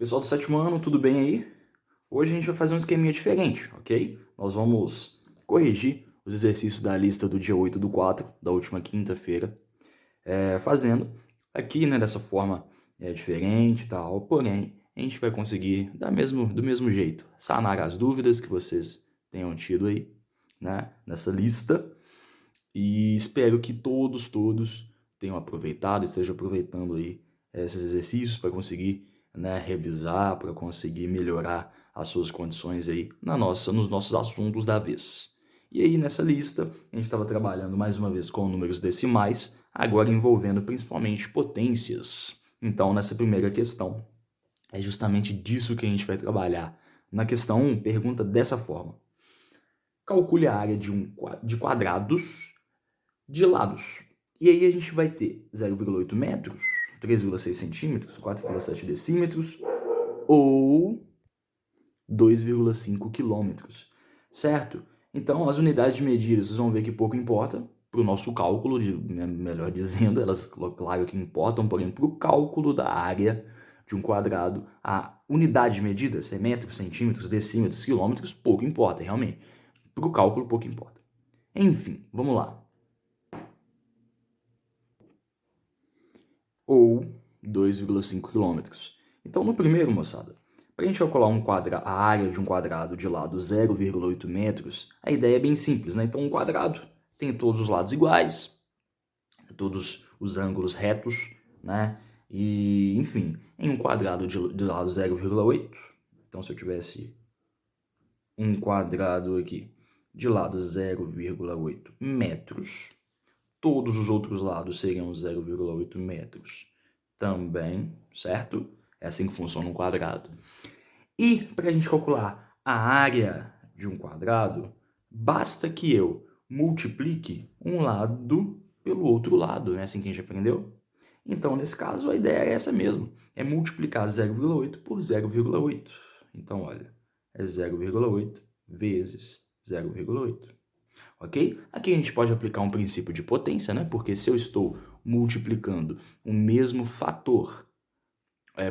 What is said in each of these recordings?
Pessoal do sétimo ano, tudo bem aí? Hoje a gente vai fazer um esqueminha diferente, ok? Nós vamos corrigir os exercícios da lista do dia 8/4, da última quinta-feira, fazendo aqui, né, dessa forma diferente e tal, porém, a gente vai conseguir do mesmo jeito, sanar as dúvidas que vocês tenham tido aí, né, nessa lista, e espero que todos tenham aproveitado, estejam aproveitando aí esses exercícios para conseguir, né, revisar, para conseguir melhorar as suas condições aí nos nossos assuntos da vez. E aí nessa lista a gente estava trabalhando mais uma vez com números decimais, agora envolvendo principalmente potências. Então nessa primeira questão é justamente disso que a gente vai trabalhar. Na questão 1, pergunta dessa forma: calcule a área de quadrados de lados. E aí a gente vai ter 0,8 metros, 3,6 centímetros, 4,7 decímetros ou 2,5 quilômetros, certo? Então, as unidades de medida, vocês vão ver que pouco importa para o nosso cálculo, melhor dizendo, elas, claro que importam, porém, para o cálculo da área de um quadrado, a unidade de medida, se é metros, centímetros, decímetros, quilômetros, pouco importa, realmente. Para o cálculo, pouco importa. Enfim, vamos lá. Ou 2,5 quilômetros. Então, no primeiro, moçada, para a gente calcular a área de um quadrado de lado 0,8 metros, a ideia é bem simples, né? Então, um quadrado tem todos os lados iguais, todos os ângulos retos, né? E, enfim, em um quadrado de lado 0,8, então se eu tivesse um quadrado aqui de lado 0,8 metros, todos os outros lados seriam 0,8 metros também, certo? É assim que funciona um quadrado. E para a gente calcular a área de um quadrado, basta que eu multiplique um lado pelo outro lado, né? Assim que a gente aprendeu. Então, nesse caso, a ideia é essa mesmo, é multiplicar 0,8 por 0,8. Então, olha, é 0,8 vezes 0,8. Ok? Aqui a gente pode aplicar um princípio de potência, né? Porque se eu estou multiplicando o mesmo fator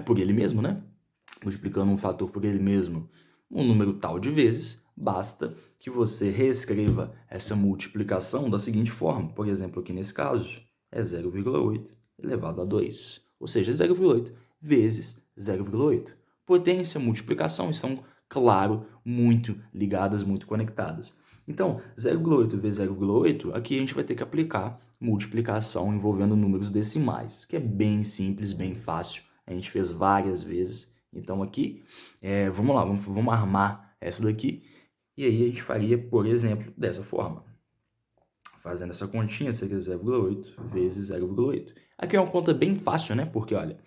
por ele mesmo, né? Multiplicando um fator por ele mesmo um número tal de vezes, basta que você reescreva essa multiplicação da seguinte forma. Por exemplo, aqui nesse caso, é 0,8 elevado a 2. Ou seja, 0,8 vezes 0,8. Potência e multiplicação estão, claro, muito ligadas, muito conectadas. Então, 0,8 vezes 0,8, aqui a gente vai ter que aplicar multiplicação envolvendo números decimais, que é bem simples, bem fácil. A gente fez várias vezes. Então aqui, vamos lá, vamos armar essa daqui. E aí a gente faria, por exemplo, dessa forma. Fazendo essa continha, seria 0,8 vezes 0,8. Aqui é uma conta bem fácil, né? Porque, olha,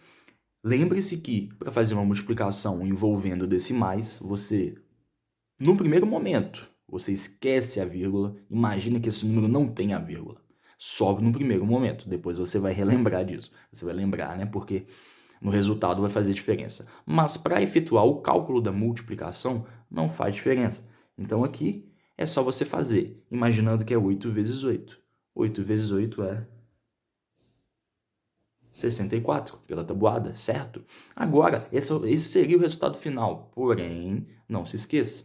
lembre-se que para fazer uma multiplicação envolvendo decimais, no primeiro momento, você esquece a vírgula, imagina que esse número não tem a vírgula. Só no primeiro momento, depois você vai relembrar disso. Você vai lembrar, né? Porque no resultado vai fazer diferença. Mas para efetuar o cálculo da multiplicação, não faz diferença. Então aqui é só você fazer, imaginando que é 8 vezes 8. 8 vezes 8 é 64, pela tabuada, certo? Agora, esse seria o resultado final. Porém, não se esqueça.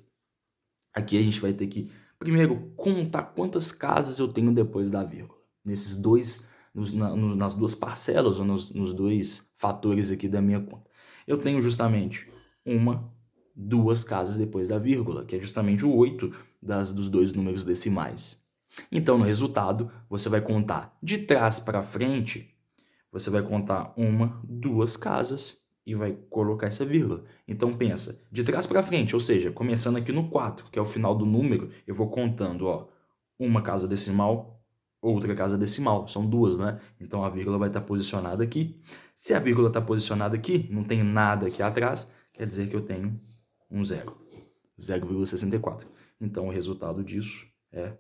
Aqui a gente vai ter que, primeiro, contar quantas casas eu tenho depois da vírgula. Nas duas parcelas, ou nos dois fatores aqui da minha conta. Eu tenho justamente duas casas depois da vírgula, que é justamente o 8 dos dois números decimais. Então, no resultado, você vai contar de trás para frente, você vai contar duas casas e vai colocar essa vírgula. Então pensa, de trás para frente, ou seja, começando aqui no 4, que é o final do número, eu vou contando, ó, uma casa decimal, outra casa decimal, são duas, né? Então a vírgula vai estar posicionada aqui. Se a vírgula está posicionada aqui, não tem nada aqui atrás, quer dizer que eu tenho um zero, 0,64. Então o resultado disso é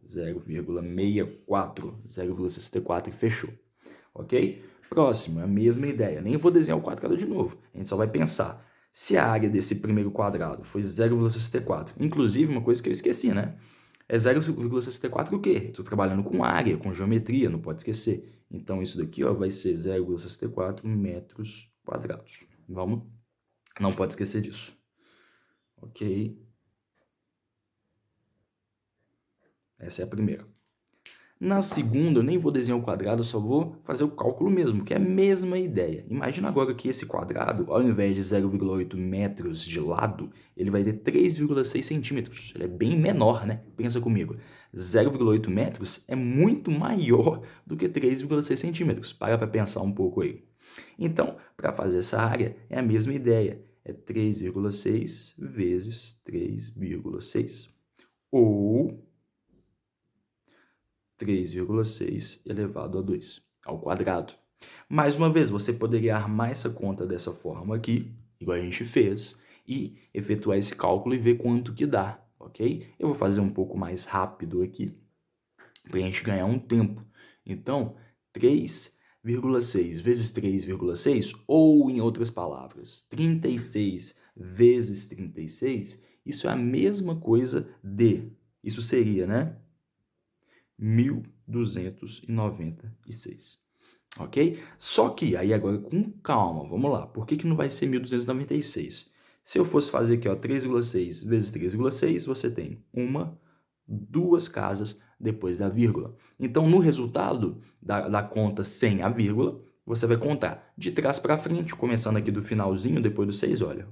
0,64, 0,64 e fechou. Ok? Próximo, a mesma ideia. Nem vou desenhar o quadrado de novo. A gente só vai pensar. Se a área desse primeiro quadrado foi 0,64, inclusive uma coisa que eu esqueci, né? É 0,64 o quê? Estou trabalhando com área, com geometria, não pode esquecer. Então isso daqui, ó, vai ser 0,64 metros quadrados. Não pode esquecer disso. Ok? Essa é a primeira. Na segunda, eu nem vou desenhar o quadrado, eu só vou fazer o cálculo mesmo, que é a mesma ideia. Imagina agora que esse quadrado, ao invés de 0,8 metros de lado, ele vai ter 3,6 centímetros. Ele é bem menor, né? Pensa comigo. 0,8 metros é muito maior do que 3,6 centímetros. Para pensar um pouco aí. Então, para fazer essa área, é a mesma ideia. É 3,6 vezes 3,6. Ou 3,6 elevado a 2 ao quadrado. Mais uma vez, você poderia armar essa conta dessa forma aqui, igual a gente fez, e efetuar esse cálculo e ver quanto que dá, ok? Eu vou fazer um pouco mais rápido aqui, para a gente ganhar um tempo. Então, 3,6 vezes 3,6, ou em outras palavras, 36 vezes 36, isso é a mesma coisa de, isso seria, né? 1.296, ok? Só que, aí agora com calma, vamos lá. Por que não vai ser 1.296? Se eu fosse fazer aqui, ó, 3,6 vezes 3,6, você tem duas casas depois da vírgula. Então, no resultado da conta sem a vírgula, você vai contar de trás para frente, começando aqui do finalzinho, depois do 6, olha,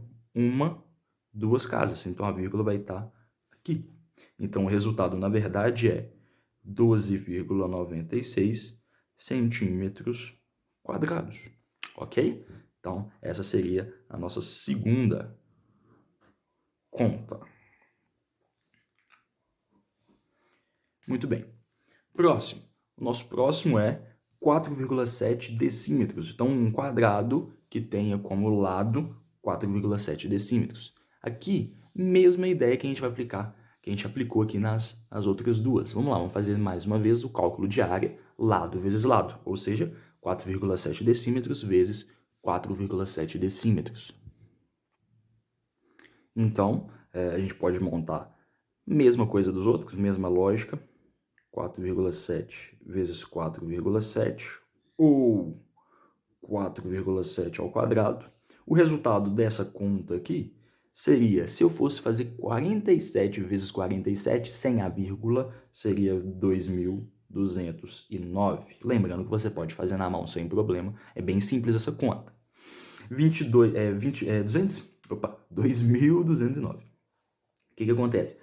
duas casas. Então, a vírgula vai estar aqui. Então, o resultado, na verdade, é 12,96 centímetros quadrados, ok? Então, essa seria a nossa segunda conta. Muito bem. Próximo. O nosso próximo é 4,7 decímetros. Então, um quadrado que tenha como lado 4,7 decímetros. Aqui, mesma ideia que a gente vai aplicar, que a gente aplicou aqui nas outras duas. Vamos lá, vamos fazer mais uma vez o cálculo de área, lado vezes lado, ou seja, 4,7 decímetros vezes 4,7 decímetros. Então, a gente pode montar mesma coisa dos outros, mesma lógica, 4,7 vezes 4,7 ou 4,7 ao quadrado. O resultado dessa conta aqui seria, se eu fosse fazer 47 vezes 47 sem a vírgula, seria 2.209. Lembrando que você pode fazer na mão sem problema, é bem simples essa conta. 2.209. O que acontece?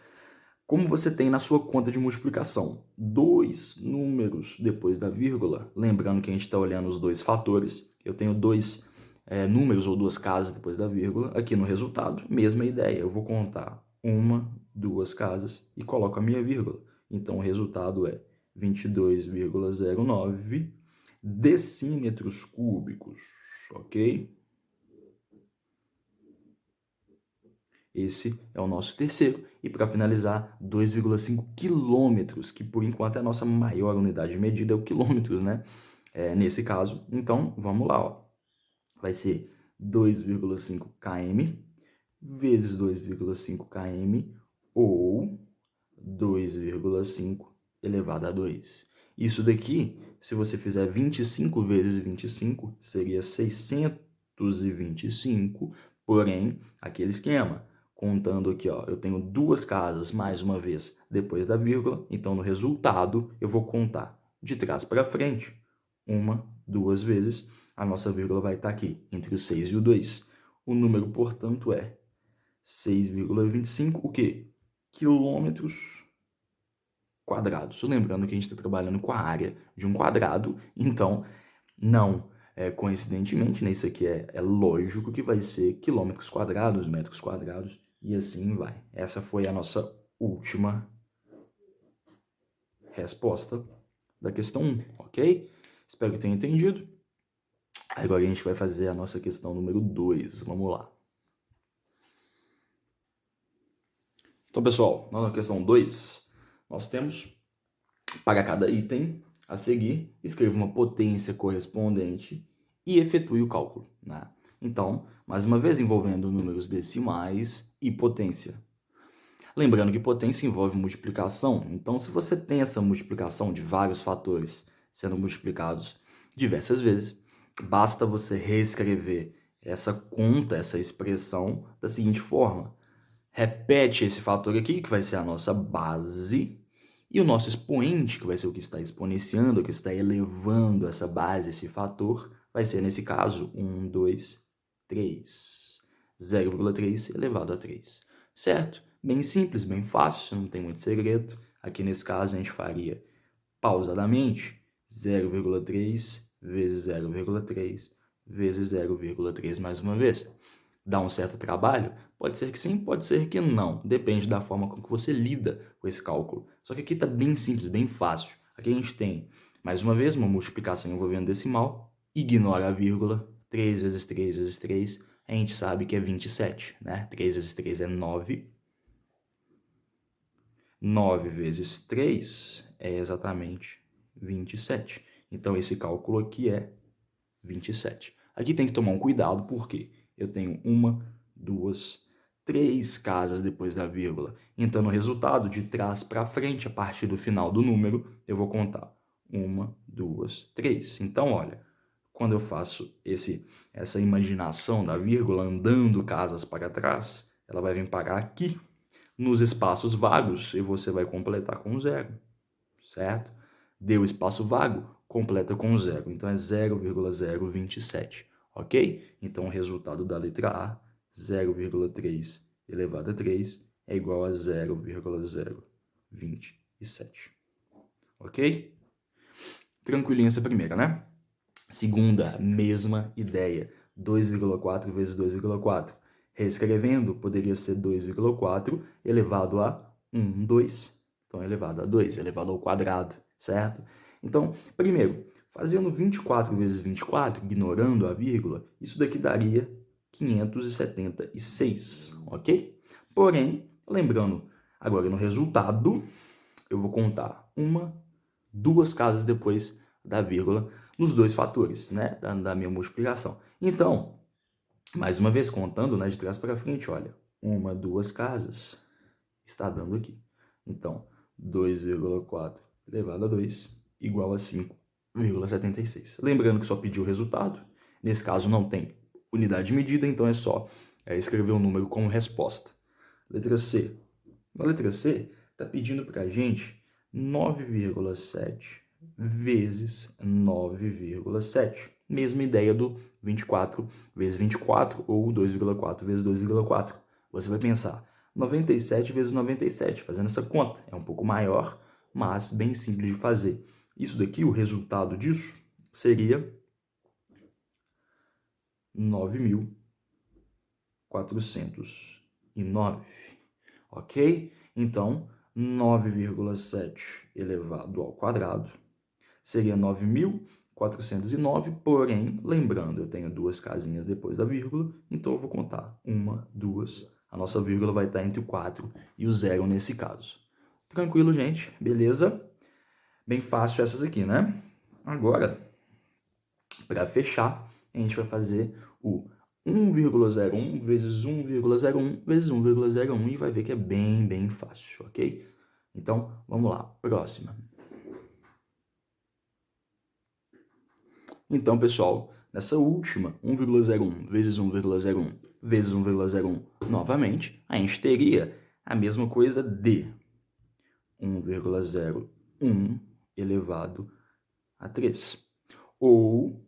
Como você tem na sua conta de multiplicação dois números depois da vírgula, lembrando que a gente está olhando os dois fatores, eu tenho dois números ou duas casas depois da vírgula, aqui no resultado, mesma ideia, eu vou contar duas casas e coloco a minha vírgula. Então, o resultado é 22,09 decímetros cúbicos, ok? Esse é o nosso terceiro. E para finalizar, 2,5 quilômetros, que por enquanto é a nossa maior unidade de medida, é o quilômetros, né? Nesse caso, então, vamos lá, ó. Vai ser 2,5 km vezes 2,5 km ou 2,5 elevado a 2. Isso daqui, se você fizer 25 vezes 25, seria 625, porém, aquele esquema. Contando aqui, ó, eu tenho duas casas, mais uma vez, depois da vírgula. Então, no resultado, eu vou contar de trás para frente. Duas vezes. A nossa vírgula vai estar aqui, entre o 6 e o 2. O número, portanto, é 6,25, o quê? Quilômetros quadrados. Lembrando que a gente está trabalhando com a área de um quadrado, então, não... coincidentemente, né, isso aqui é lógico que vai ser quilômetros quadrados, metros quadrados, e assim vai. Essa foi a nossa última resposta da questão 1, ok? Espero que tenha entendido. Agora a gente vai fazer a nossa questão número 2. Vamos lá. Então, pessoal, na questão 2, nós temos, para cada item a seguir, escreva uma potência correspondente e efetue o cálculo, né? Então, mais uma vez, envolvendo números decimais e potência. Lembrando que potência envolve multiplicação, então se você tem essa multiplicação de vários fatores sendo multiplicados diversas vezes, basta você reescrever essa conta, essa expressão da seguinte forma. Repete esse fator aqui, que vai ser a nossa base, e o nosso expoente, que vai ser o que está exponenciando, o que está elevando essa base, esse fator, vai ser, nesse caso, 1, 2, 3. 0,3 elevado a 3. Certo? Bem simples, bem fácil, não tem muito segredo. Aqui nesse caso a gente faria pausadamente 0,3 vezes 0,3 vezes 0,3 mais uma vez. Dá um certo trabalho? Pode ser que sim, pode ser que não. Depende da forma com que você lida com esse cálculo. Só que aqui está bem simples, bem fácil. Aqui a gente tem, mais uma vez, uma multiplicação envolvendo decimal. Ignora a vírgula. 3 vezes 3 vezes 3, a gente sabe que é 27, né? 3 vezes 3 é 9. 9 vezes 3 é exatamente 27. Então, esse cálculo aqui é 27. Aqui tem que tomar um cuidado, porque eu tenho 1, 2, 3 casas depois da vírgula. Então, no resultado, de trás para frente, a partir do final do número, eu vou contar 1, 2, 3. Então, olha, quando eu faço essa imaginação da vírgula andando casas para trás, ela vai vir parar aqui, nos espaços vagos, e você vai completar com 0, certo? Deu espaço vago, completa com 0. Então, é 0,027, ok? Então, o resultado da letra A, 0,3 elevado a 3, é igual a 0,027, ok? Tranquilinho essa primeira, né? Segunda, mesma ideia, 2,4 vezes 2,4. Reescrevendo, poderia ser 2,4 elevado a 1, 2. Então, elevado a 2, elevado ao quadrado, certo? Então, primeiro, fazendo 24 vezes 24, ignorando a vírgula, isso daqui daria 576, ok? Porém, lembrando, agora no resultado, eu vou contar 1, 2 casas depois da vírgula nos dois fatores, né, da minha multiplicação. Então, mais uma vez contando, né, de trás para frente, olha, 1, 2 casas está dando aqui. Então, 2,4 elevado a 2 igual a 5,76. Lembrando que só pediu o resultado. Nesse caso não tem unidade de medida, então é só escrever o número como resposta. Letra C. Na letra C, está pedindo para a gente 9,7 vezes 9,7. Mesma ideia do 24 vezes 24 ou 2,4 vezes 2,4. Você vai pensar 97 vezes 97, fazendo essa conta. É um pouco maior, mas bem simples de fazer. Isso daqui, o resultado disso, seria 9.409. Ok? Então, 9,7 elevado ao quadrado seria 9.409, porém, lembrando, eu tenho duas casinhas depois da vírgula, então eu vou contar 1, 2, a nossa vírgula vai estar entre o 4 e o 0 nesse caso. Tranquilo, gente? Beleza? Bem fácil essas aqui, né? Agora, para fechar, a gente vai fazer o 1,01 vezes 1,01 vezes 1,01 e vai ver que é bem fácil, ok? Então, vamos lá, próxima. Então, pessoal, nessa última, 1,01 vezes 1,01 vezes 1,01 novamente, a gente teria a mesma coisa de 1,01 elevado a 3. Ou,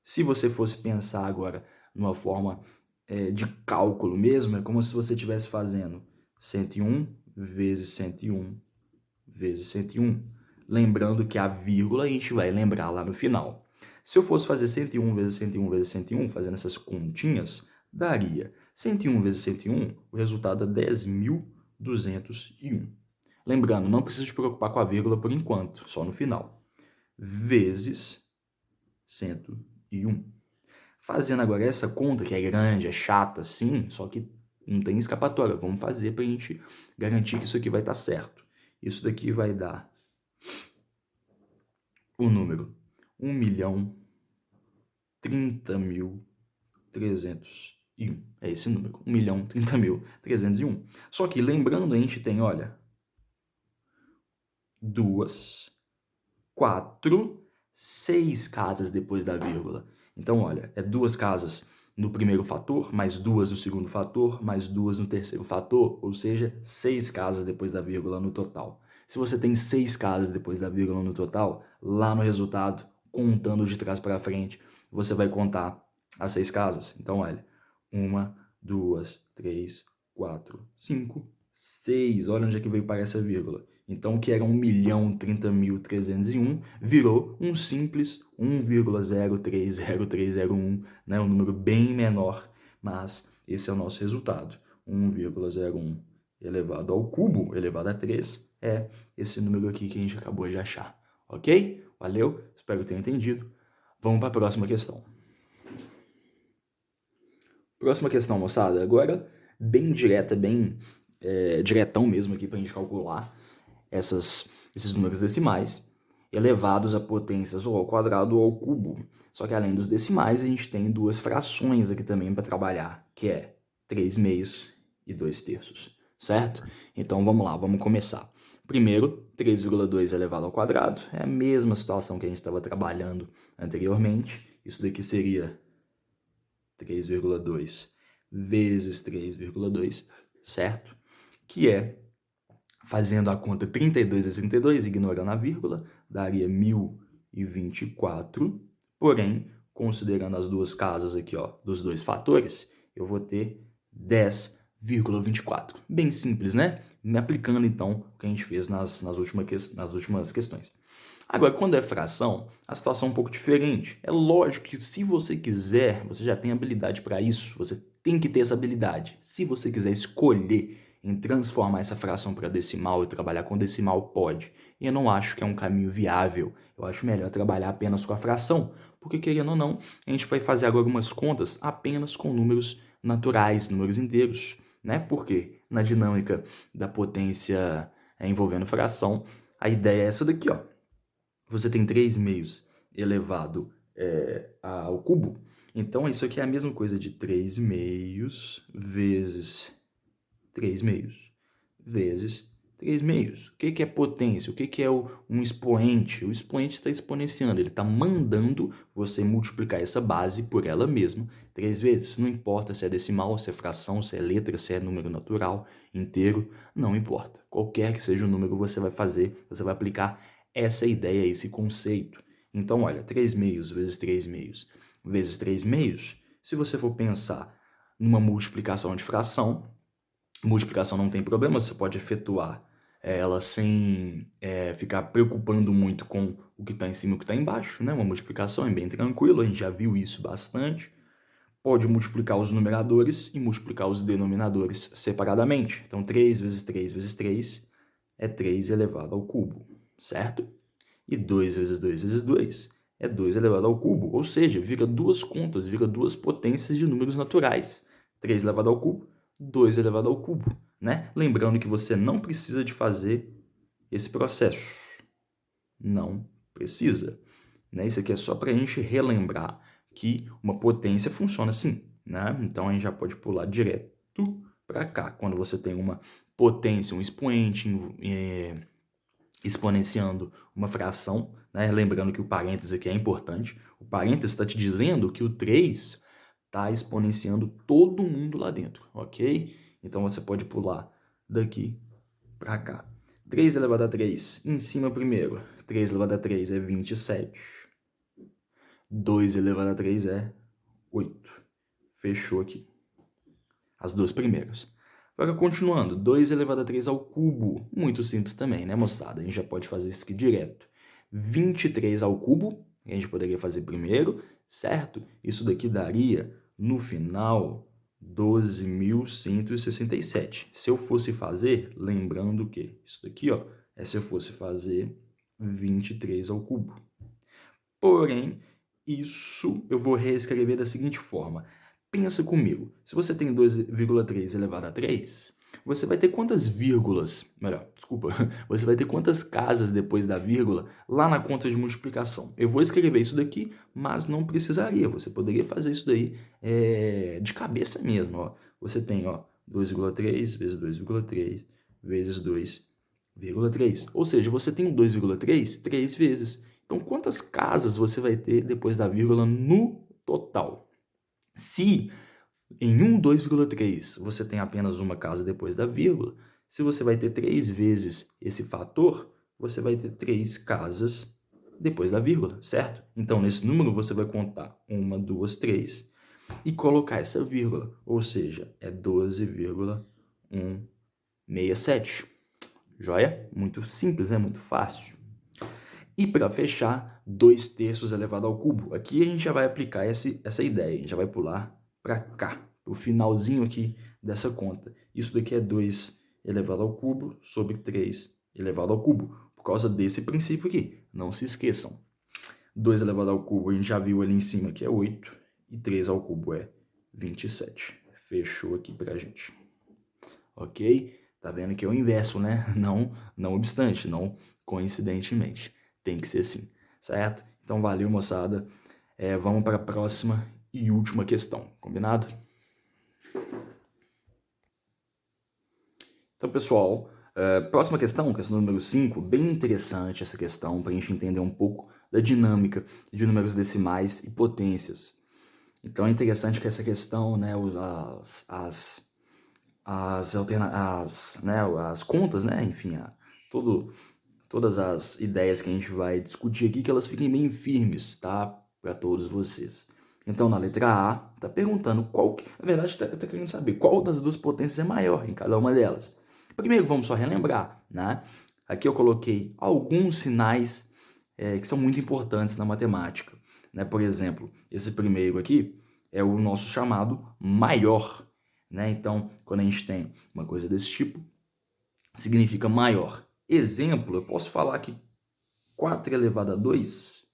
se você fosse pensar agora numa forma de cálculo mesmo, é como se você estivesse fazendo 101 vezes 101 vezes 101. Lembrando que a vírgula a gente vai lembrar lá no final. Se eu fosse fazer 101 vezes 101 vezes 101, fazendo essas continhas, daria 101 vezes 101, o resultado é 10.201. Lembrando, não precisa se preocupar com a vírgula por enquanto, só no final. Vezes 101. Fazendo agora essa conta, que é grande, é chata, sim, só que não tem escapatória. Vamos fazer para a gente garantir que isso aqui vai estar certo. Isso daqui vai dar o número 1.030.301. É esse número, 1.030.301. Só que lembrando, a gente tem, olha, 2, 4 6 casas depois da vírgula. Então, olha, é 2 casas no primeiro fator, mais 2 no segundo fator, mais 2 no terceiro fator, ou seja, 6 casas depois da vírgula no total. Se você tem 6 casas depois da vírgula no total, lá no resultado, contando de trás para frente, você vai contar as 6 casas. Então, olha, 1, 2, 3, 4, 5, 6. Olha onde é que veio para essa vírgula. Então, o que era 1.030.301 virou um simples 1,030301, né? Um número bem menor, mas esse é o nosso resultado. 1,01 elevado ao cubo, elevado a 3, é esse número aqui que a gente acabou de achar. Ok? Valeu? Espero que tenha entendido. Vamos para a próxima questão. Próxima questão, moçada. Agora, bem direta, bem diretão mesmo aqui para a gente calcular esses números decimais elevados a potências ou ao quadrado ou ao cubo. Só que além dos decimais, a gente tem 2 frações aqui também para trabalhar, que é 3 meios e 2 terços, certo? Então vamos lá, vamos começar. Primeiro, 3,2 elevado ao quadrado, é a mesma situação que a gente estava trabalhando anteriormente. Isso daqui seria 3,2 vezes 3,2, certo? Que é, fazendo a conta 32 vezes 32, ignorando a vírgula, daria 1.024, porém, considerando as duas casas aqui, ó, dos 2 fatores, eu vou ter 10,24. Bem simples, né? Me aplicando, então, o que a gente fez nas últimas questões. Agora, quando é fração, a situação é um pouco diferente. É lógico que se você quiser, você já tem habilidade para isso, você tem que ter essa habilidade. Se você quiser escolher em transformar essa fração para decimal e trabalhar com decimal, pode. E eu não acho que é um caminho viável. Eu acho melhor trabalhar apenas com a fração, porque querendo ou não, a gente vai fazer agora algumas contas apenas com números naturais, números inteiros, né? Porque na dinâmica da potência envolvendo fração, a ideia é essa daqui, ó. Você tem 3 meios elevado ao cubo. Então, isso aqui é a mesma coisa de 3 meios vezes 3 meios vezes 3 meios. O que é potência? O que é um expoente? O expoente está exponenciando, ele está mandando você multiplicar essa base por ela mesma 3 vezes. Não importa se é decimal, se é fração, se é letra, se é número natural, inteiro, não importa. Qualquer que seja o número você vai fazer, você vai aplicar essa ideia, esse conceito. Então, olha, 3 meios vezes 3 meios vezes 3 meios, se você for pensar numa multiplicação de fração, multiplicação não tem problema, você pode efetuar ela sem ficar preocupando muito com o que está em cima e o que está embaixo, né? Uma multiplicação é bem tranquilo, a gente já viu isso bastante. Pode multiplicar os numeradores e multiplicar os denominadores separadamente. Então, 3 vezes 3 vezes 3 é 3 elevado ao cubo, certo? E 2 vezes 2 vezes 2 é 2 elevado ao cubo, ou seja, vira duas contas, vira duas potências de números naturais. 3 elevado ao cubo, 2 elevado ao cubo, né? Lembrando que você não precisa de fazer esse processo. Não precisa. Né? Isso aqui é só para a gente relembrar que uma potência funciona assim, né? Então, a gente já pode pular direto para cá. Quando você tem uma potência, um expoente exponenciando uma fração, né? Lembrando que o parênteses aqui é importante. O parênteses está te dizendo que o 3 está exponenciando todo mundo lá dentro, ok? Então, você pode pular daqui para cá. 3 elevado a 3, em cima primeiro. 3 elevado a 3 é 27. 2 elevado a 3 é 8. Fechou aqui. As duas primeiras. Agora, continuando. 2 elevado a 3 ao cubo. Muito simples também, né, moçada? A gente já pode fazer isso aqui direto. 23 ao cubo, a gente poderia fazer primeiro, certo? Isso daqui daria, no final, 12.167. Se eu fosse fazer, lembrando que isso daqui, ó, é se eu fosse fazer 23 ao cubo. Porém, isso eu vou reescrever da seguinte forma. Pensa comigo, se você tem 2,3 elevado a 3, você vai ter quantas vírgulas, melhor, desculpa, você vai ter quantas casas depois da vírgula lá na conta de multiplicação. Eu vou escrever isso daqui, mas não precisaria, você poderia fazer isso daí de cabeça mesmo. Ó. Você tem 2,3 vezes 2,3 vezes 2,3, ou seja, você tem 2,3 3 vezes. Então, quantas casas você vai ter depois da vírgula no total? Se em 1, 2,3 você tem apenas uma casa depois da vírgula, se você vai ter 3 vezes esse fator, você vai ter 3 casas depois da vírgula, certo? Então, nesse número, você vai contar 1, 2, 3 e colocar essa vírgula, ou seja, é 12,167. Joia? Muito simples, né? Muito fácil. E para fechar, 2/3 elevado ao cubo. Aqui a gente já vai aplicar essa ideia, a gente já vai pular para cá, para o finalzinho aqui dessa conta. Isso daqui é 2 elevado ao cubo sobre 3 elevado ao cubo, por causa desse princípio aqui. Não se esqueçam. 2 elevado ao cubo a gente já viu ali em cima que é 8, e 3 ao cubo é 27. Fechou aqui pra gente. Ok? Tá vendo que é o inverso, né? Não obstante, não coincidentemente. Tem que ser assim, certo? Então, valeu, moçada. Vamos para a próxima e última questão, combinado? Então, pessoal, próxima questão número 5, bem interessante essa questão, para a gente entender um pouco da dinâmica de números decimais e potências. Então, é interessante que essa questão, né, as contas, né, enfim, todas as ideias que a gente vai discutir aqui, que elas fiquem bem firmes, tá? Para todos vocês. Então, na letra A, tá perguntando na verdade, tá querendo saber qual das duas potências é maior em cada uma delas. Primeiro, vamos só relembrar, né? Aqui eu coloquei alguns sinais que são muito importantes na matemática, né? Por exemplo, esse primeiro aqui é o nosso chamado maior, né? Então, quando a gente tem uma coisa desse tipo, significa maior. Exemplo, eu posso falar que 4 elevado a 2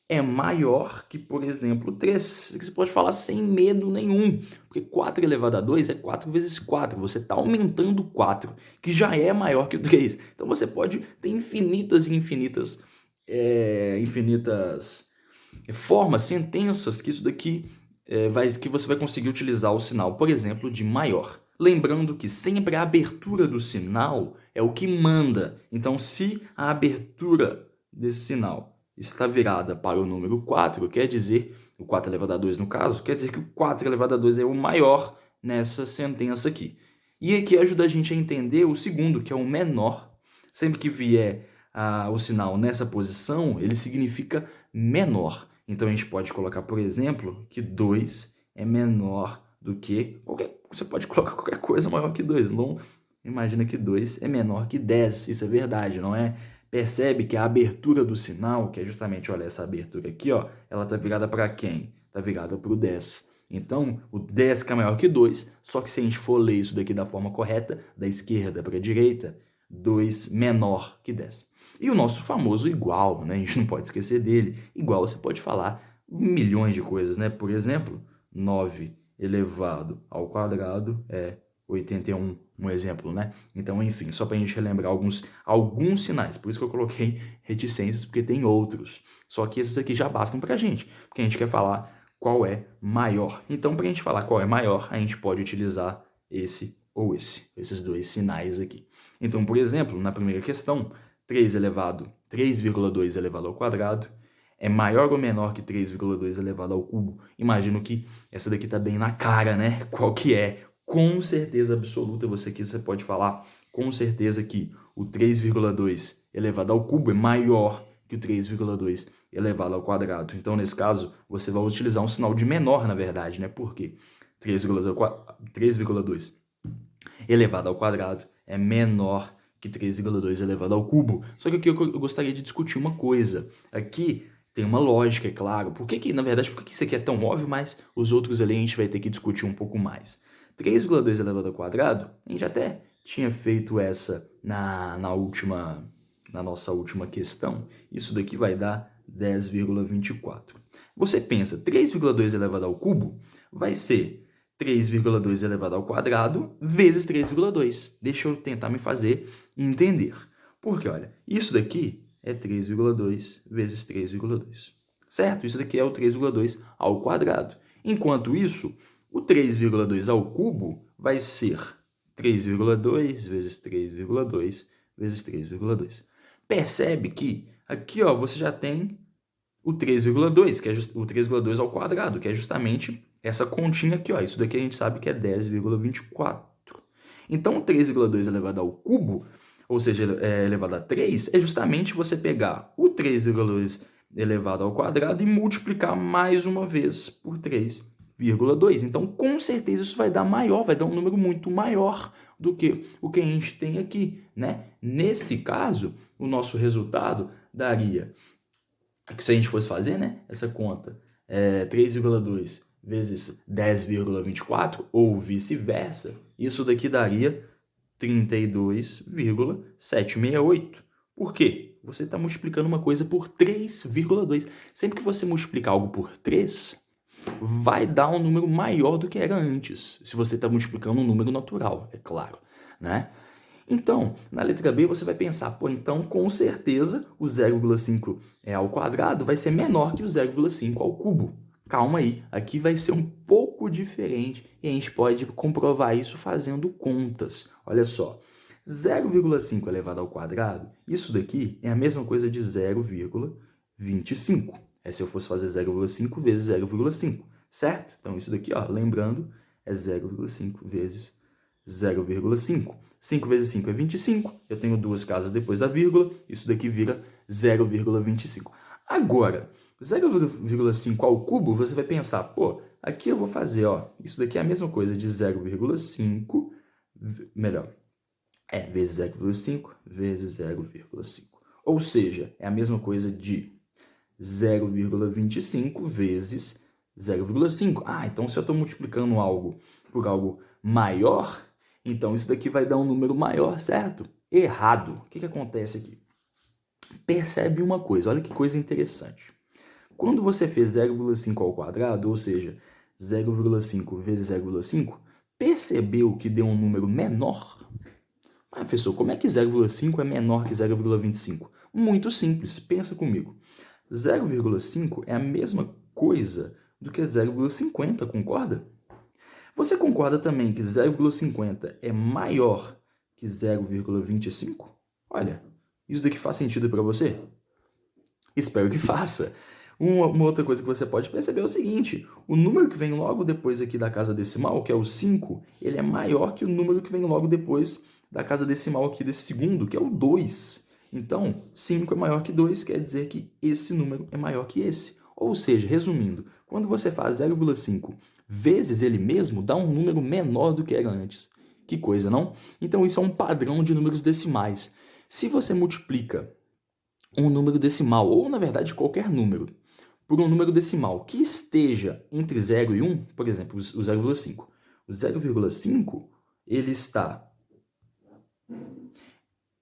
é maior que, por exemplo, 3. Você pode falar sem medo nenhum, porque 4 elevado a 2 é 4 vezes 4. Você está aumentando 4, que já é maior que o 3. Então, você pode ter infinitas e infinitas formas, sentenças, que isso daqui que você vai conseguir utilizar o sinal, por exemplo, de maior. Lembrando que sempre a abertura do sinal é o que manda. Então, se a abertura desse sinal está virada para o número 4, quer dizer, o 4 elevado a 2 no caso, quer dizer que o 4 elevado a 2 é o maior nessa sentença aqui. E aqui ajuda a gente a entender o segundo, que é o menor. Sempre que vier o sinal nessa posição, ele significa menor. Então, a gente pode colocar, por exemplo, que 2 é menor do que você pode colocar qualquer coisa maior que 2. Então, imagina que 2 é menor que 10. Isso é verdade, não é? Percebe que a abertura do sinal, que é justamente, olha, essa abertura aqui, ó, ela está virada para quem? Está virada para o 10. Então, o 10 que é maior que 2, só que se a gente for ler isso daqui da forma correta, da esquerda para a direita, 2 menor que 10. E o nosso famoso igual, né? A gente não pode esquecer dele. Igual você pode falar milhões de coisas, né? Por exemplo, 9 elevado ao quadrado é 81, um exemplo, né? Então, enfim, só para a gente relembrar alguns sinais. Por isso que eu coloquei reticências, porque tem outros. Só que esses aqui já bastam para a gente, porque a gente quer falar qual é maior. Então, para a gente falar qual é maior, a gente pode utilizar esse ou esses dois sinais aqui. Então, por exemplo, na primeira questão, 3,2 elevado ao quadrado é maior ou menor que 3,2 elevado ao cubo? Imagino que essa daqui tá bem na cara, né? Qual que é? Com certeza absoluta, você pode falar com certeza que o 3,2 elevado ao cubo é maior que o 3,2 elevado ao quadrado. Então, nesse caso, você vai utilizar um sinal de menor, na verdade, né? Por quê? 3,2 elevado ao quadrado é menor que 3,2 elevado ao cubo. Só que aqui eu gostaria de discutir uma coisa. Aqui tem uma lógica, é claro. Por que isso aqui é tão óbvio, mas os outros ali a gente vai ter que discutir um pouco mais. 3,2 elevado ao quadrado, a gente até tinha feito essa na nossa última questão. Isso daqui vai dar 10,24. Você pensa, 3,2 elevado ao cubo vai ser 3,2 elevado ao quadrado vezes 3,2. Deixa eu tentar me fazer entender. Porque, olha, isso daqui é 3,2 vezes 3,2. Certo? Isso daqui é o 3,2 ao quadrado. Enquanto isso, o 3,2 ao cubo vai ser 3,2 vezes 3,2 vezes 3,2. Percebe que Aqui, ó, você já tem o 3,2, que é o 3,2 ao quadrado, que é justamente essa continha aqui, ó. Isso daqui a gente sabe que é 10,24. Então, o 3,2 elevado ao cubo, ou seja, elevado a 3, é justamente você pegar o 3,2 elevado ao quadrado e multiplicar mais uma vez por 3,2. Então, com certeza, isso vai dar maior, vai dar um número muito maior do que o que a gente tem aqui, né? Nesse caso, o nosso resultado daria, se a gente fosse fazer, né, essa conta, 3,2 vezes 10,24, ou vice-versa, isso daqui daria 32,768. Por quê? Você está multiplicando uma coisa por 3,2. Sempre que você multiplicar algo por 3, vai dar um número maior do que era antes, se você está multiplicando um número natural, é claro, né? Então, na letra B você vai pensar, pô, então com certeza o 0,5 ao quadrado vai ser menor que o 0,5 ao cubo. Calma aí, aqui vai ser um pouco diferente e a gente pode comprovar isso fazendo contas. Olha só, 0,5 elevado ao quadrado, isso daqui é a mesma coisa de 0,25. É se eu fosse fazer 0,5 vezes 0,5, certo? Então isso daqui, ó, lembrando, é 0,5 vezes 0,5. 5 vezes 5 é 25, eu tenho duas casas depois da vírgula, isso daqui vira 0,25. Agora, 0,5 ao cubo, você vai pensar, pô, aqui eu vou fazer, ó, isso daqui é a mesma coisa de 0,5, melhor, vezes 0,5 vezes 0,5. Ou seja, é a mesma coisa de 0,25 vezes 0,5. Ah, então se eu estou multiplicando algo por algo maior, então isso daqui vai dar um número maior, certo? Errado. O que acontece aqui? Percebe uma coisa, olha que coisa interessante. Quando você fez 0,5 ao quadrado, ou seja, 0,5 vezes 0,5, percebeu que deu um número menor? Ah, professor, como é que 0,5 é menor que 0,25? Muito simples, pensa comigo. 0,5 é a mesma coisa do que 0,50, concorda? Você concorda também que 0,50 é maior que 0,25? Olha, isso daqui faz sentido para você? Espero que faça. Uma outra coisa que você pode perceber é o seguinte, o número que vem logo depois aqui da casa decimal, que é o 5, ele é maior que o número que vem logo depois da casa decimal aqui desse segundo, que é o 2. Então, 5 é maior que 2, quer dizer que esse número é maior que esse. Ou seja, resumindo, quando você faz 0,5 vezes ele mesmo, dá um número menor do que era antes. Que coisa, não? Então, isso é um padrão de números decimais. Se você multiplica um número decimal, ou na verdade qualquer número, por um número decimal que esteja entre 0 e 1, por exemplo, o 0,5. O 0,5 ele está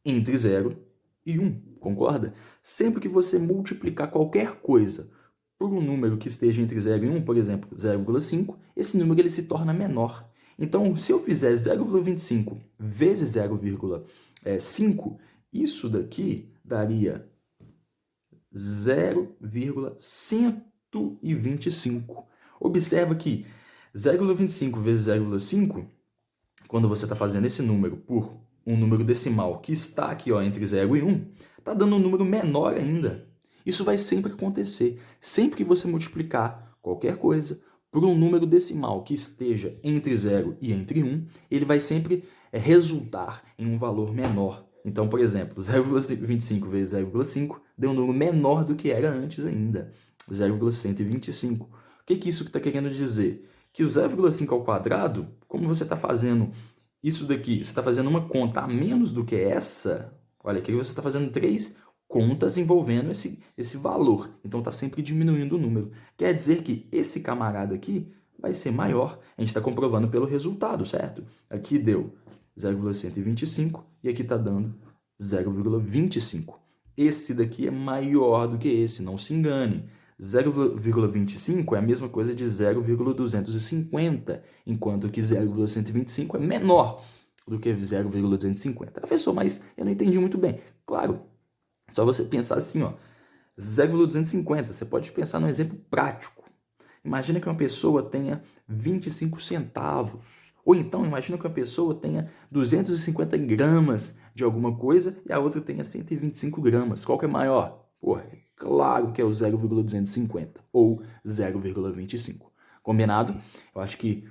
entre 0 e 1, concorda? Sempre que você multiplicar qualquer coisa por um número que esteja entre 0 e 1, por exemplo, 0,5, esse número ele se torna menor. Então, se eu fizer 0,25 vezes 0,5, isso daqui daria 0,125. Observa que 0,25 vezes 0,5, quando você está fazendo esse número por um número decimal que está aqui, ó, entre 0 e 1, está dando um número menor ainda. Isso vai sempre acontecer. Sempre que você multiplicar qualquer coisa por um número decimal que esteja entre 0 e entre 1, ele vai sempre resultar em um valor menor. Então, por exemplo, 0,25 vezes 0,5 deu um número menor do que era antes ainda, 0,125. O que isso está querendo dizer? Que o 0,5 ao quadrado, como você está fazendo isso daqui, você está fazendo uma conta a menos do que essa, olha, aqui você está fazendo 3 contas envolvendo esse valor. Então, está sempre diminuindo o número. Quer dizer que esse camarada aqui vai ser maior. A gente está comprovando pelo resultado, certo? Aqui deu 0,125 e aqui está dando 0,25. Esse daqui é maior do que esse, não se engane. 0,25 é a mesma coisa de 0,250, enquanto que 0,125 é menor do que 0,250. Professor, mas eu não entendi muito bem. Claro, só você pensar assim, ó, 0,250, você pode pensar num exemplo prático. Imagina que uma pessoa tenha 25 centavos. Ou então, imagina que uma pessoa tenha 250 gramas de alguma coisa e a outra tenha 125 gramas. Qual que é maior? Pô, é claro que é o 0,250 ou 0,25. Combinado? Eu acho que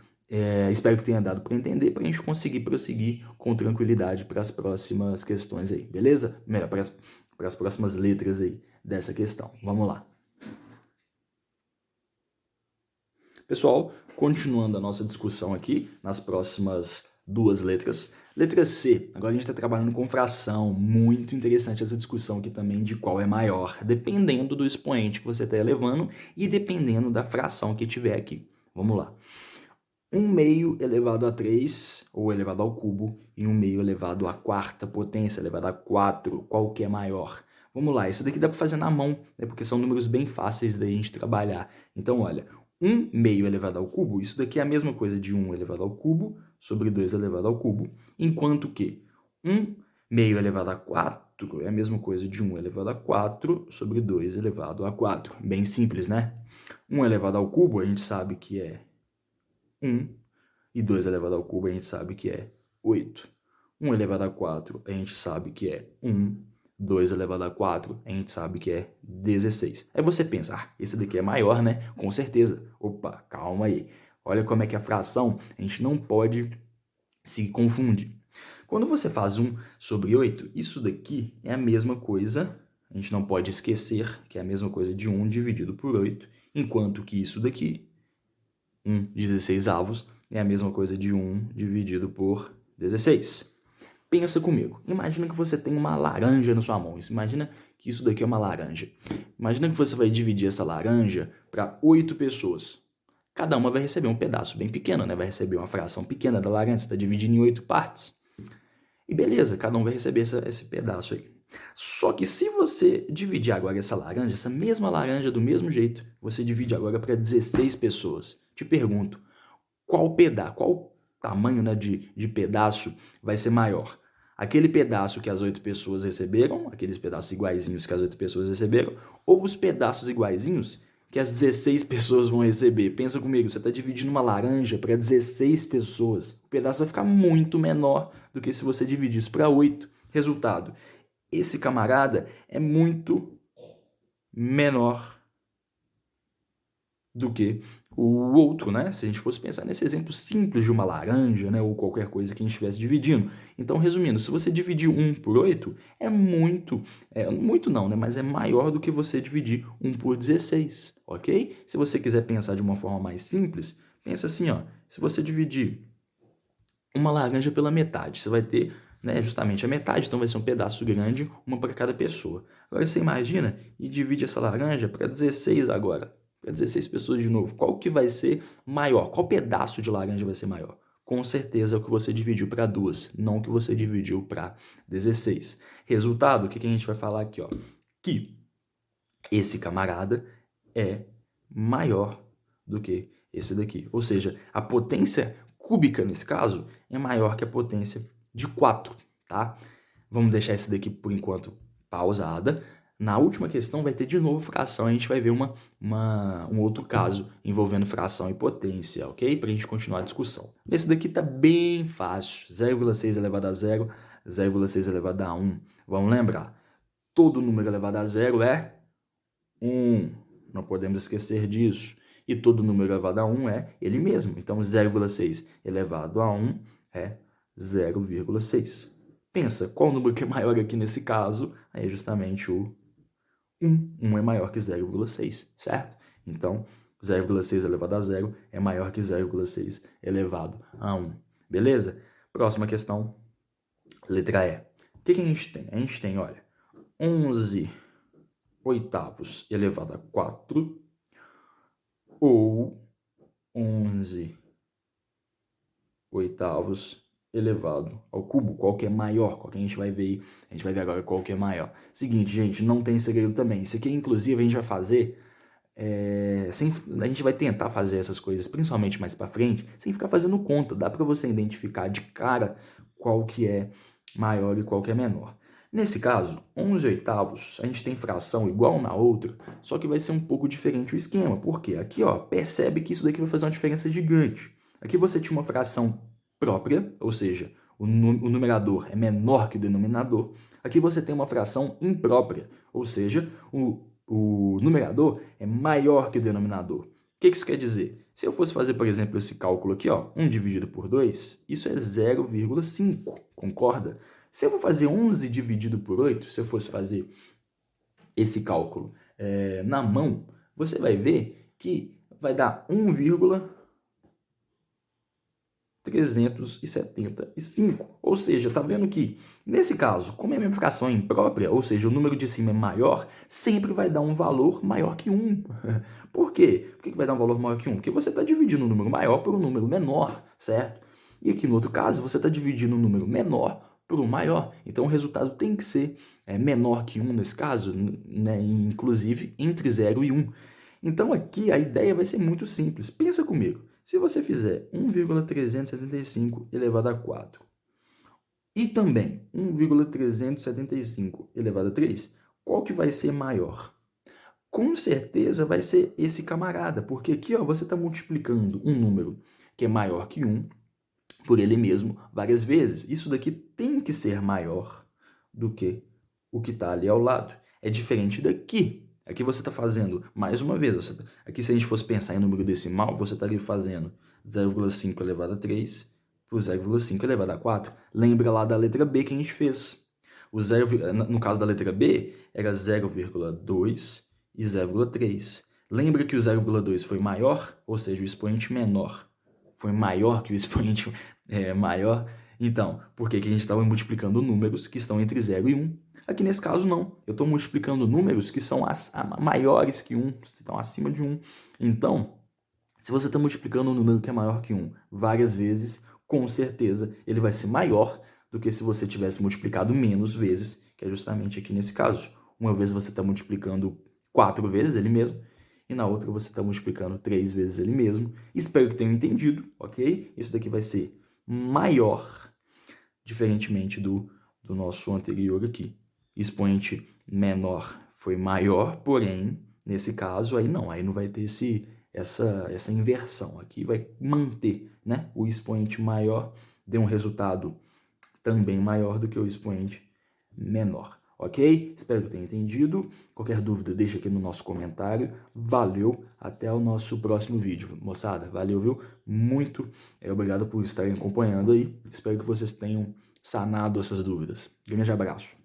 espero que tenha dado para entender, para a gente conseguir prosseguir com tranquilidade para as próximas questões aí, beleza? Melhor, para as próximas letras aí dessa questão. Vamos lá. Pessoal, continuando a nossa discussão aqui, nas próximas duas letras. Letra C, agora a gente está trabalhando com fração, muito interessante essa discussão aqui também de qual é maior, dependendo do expoente que você está elevando e dependendo da fração que tiver aqui. Vamos lá. 1 meio elevado a 3, ou elevado ao cubo, e 1 meio elevado à quarta potência, elevado a 4, qual que é maior? Vamos lá, isso daqui dá para fazer na mão, né, porque são números bem fáceis da gente trabalhar. Então, olha, 1 meio elevado ao cubo, isso daqui é a mesma coisa de 1 elevado ao cubo sobre 2 elevado ao cubo, enquanto que 1 meio elevado a 4 é a mesma coisa de 1 elevado a 4 sobre 2 elevado a 4. Bem simples, né? 1 elevado ao cubo a gente sabe que é 1, e 2 elevado ao cubo a gente sabe que é 8. 1 elevado a 4 a gente sabe que é 1, 2 elevado a 4 a gente sabe que é 16. Aí você pensa, esse daqui é maior, né? Com certeza. Opa, calma aí. Olha como é que a fração, a gente não pode se confundir. Quando você faz 1 sobre 8, isso daqui é a mesma coisa, a gente não pode esquecer que é a mesma coisa de 1 dividido por 8, enquanto que isso daqui, 1/16, é a mesma coisa de 1 dividido por 16. Pensa comigo. Imagina que você tem uma laranja na sua mão. Imagina que isso daqui é uma laranja. Imagina que você vai dividir essa laranja para 8 pessoas. Cada uma vai receber um pedaço bem pequeno, né? Vai receber uma fração pequena da laranja. Você está dividindo em 8 partes. E beleza, cada um vai receber esse pedaço aí. Só que se você dividir agora essa laranja, essa mesma laranja do mesmo jeito, você divide agora para 16 pessoas. Te pergunto, qual tamanho, né, de pedaço vai ser maior? Aquele pedaço que as 8 pessoas receberam, aqueles pedaços iguaizinhos que as 8 pessoas receberam, ou os pedaços iguaizinhos que as 16 pessoas vão receber? Pensa comigo, você está dividindo uma laranja para 16 pessoas. O pedaço vai ficar muito menor do que se você dividisse para 8. Resultado, esse camarada é muito menor do que o outro, né? Se a gente fosse pensar nesse exemplo simples de uma laranja, né? Ou qualquer coisa que a gente estivesse dividindo. Então, resumindo, se você dividir 1 por 8, é muito não, né? Mas é maior do que você dividir 1 por 16, ok? Se você quiser pensar de uma forma mais simples, pensa assim, ó. Se você dividir uma laranja pela metade, você vai ter, né, justamente a metade, então vai ser um pedaço grande, uma para cada pessoa. Agora você imagina e divide essa laranja para 16 agora. Para 16 pessoas de novo, qual que vai ser maior? Qual pedaço de laranja vai ser maior? Com certeza é o que você dividiu para 2, não o que você dividiu para 16. Resultado, o que a gente vai falar aqui? Ó? Que esse camarada é maior do que esse daqui. Ou seja, a potência cúbica, nesse caso, é maior que a potência de 4, tá? Vamos deixar esse daqui, por enquanto, pausada. Na última questão vai ter de novo fração, a gente vai ver um outro caso envolvendo fração e potência, ok? Para a gente continuar a discussão. Esse daqui tá bem fácil, 0,6 elevado a 0, 0,6 elevado a 1. Vamos lembrar, todo número elevado a 0 é 1, não podemos esquecer disso. E todo número elevado a 1 é ele mesmo, então 0,6 elevado a 1 é 0,6. Pensa, qual número que é maior aqui nesse caso? Aí é justamente o 1. 1 é maior que 0,6, certo? Então, 0,6 elevado a 0 é maior que 0,6 elevado a 1. Beleza? Próxima questão, letra E. O que a gente tem? A gente tem, olha, 11 oitavos elevado a 4 ou 11 oitavos elevado ao cubo. Qual que é maior? Qual que a gente vai ver aí? A gente vai ver agora qual que é maior. Seguinte, gente, não tem segredo também. Isso aqui, inclusive, a gente vai fazer... a gente vai tentar fazer essas coisas, principalmente mais para frente, sem ficar fazendo conta. Dá para você identificar de cara qual que é maior e qual que é menor. Nesse caso, 11 oitavos, a gente tem fração igual na outra, só que vai ser um pouco diferente o esquema. Por quê? Aqui, ó, percebe que isso daqui vai fazer uma diferença gigante. Aqui você tinha uma fração própria, ou seja, o numerador é menor que o denominador. Aqui você tem uma fração imprópria, ou seja, o numerador é maior que o denominador. O que isso quer dizer? Se eu fosse fazer, por exemplo, esse cálculo aqui, ó, 1 dividido por 2, isso é 0,5, concorda? Se eu vou fazer 11 dividido por 8, se eu fosse fazer esse cálculo na mão, você vai ver que vai dar 1,375. Ou seja, tá vendo que, nesse caso, como a minha fração é imprópria, ou seja, o número de cima é maior, sempre vai dar um valor maior que 1. Por quê? Por que vai dar um valor maior que 1? Porque você está dividindo um número maior por um número menor, certo? E aqui no outro caso, você está dividindo um número menor por um maior. Então, o resultado tem que ser menor que 1 nesse caso, né? Inclusive entre 0 e 1. Então, aqui a ideia vai ser muito simples. Pensa comigo. Se você fizer 1,375 elevado a 4 e também 1,375 elevado a 3, qual que vai ser maior? Com certeza vai ser esse camarada, porque aqui ó, você está multiplicando um número que é maior que 1 por ele mesmo várias vezes. Isso daqui tem que ser maior do que o que está ali ao lado. É diferente daqui. Aqui você está fazendo, mais uma vez, aqui se a gente fosse pensar em número decimal, você estaria fazendo 0,5 elevado a 3 por 0,5 elevado a 4. Lembra lá da letra B que a gente fez. No caso da letra B, era 0,2 e 0,3. Lembra que o 0,2 foi maior, ou seja, o expoente menor foi maior que o expoente maior? Então, por que a gente estava multiplicando números que estão entre 0 e 1? Aqui nesse caso não, eu estou multiplicando números que são maiores que 1, que estão acima de 1. Então, se você está multiplicando um número que é maior que 1 várias vezes, com certeza ele vai ser maior do que se você tivesse multiplicado menos vezes, que é justamente aqui nesse caso. Uma vez você está multiplicando 4 vezes ele mesmo, e na outra você está multiplicando 3 vezes ele mesmo. Espero que tenham entendido, ok? Isso daqui vai ser maior, diferentemente do nosso anterior aqui. Expoente menor foi maior, porém, nesse caso, aí não vai ter essa inversão. Aqui vai manter, né? O expoente maior deu um resultado também maior do que o expoente menor. Ok? Espero que tenha entendido. Qualquer dúvida, deixa aqui no nosso comentário. Valeu, até o nosso próximo vídeo. Moçada, valeu, viu? Muito obrigado por estarem acompanhando aí. Espero que vocês tenham sanado essas dúvidas. Grande abraço.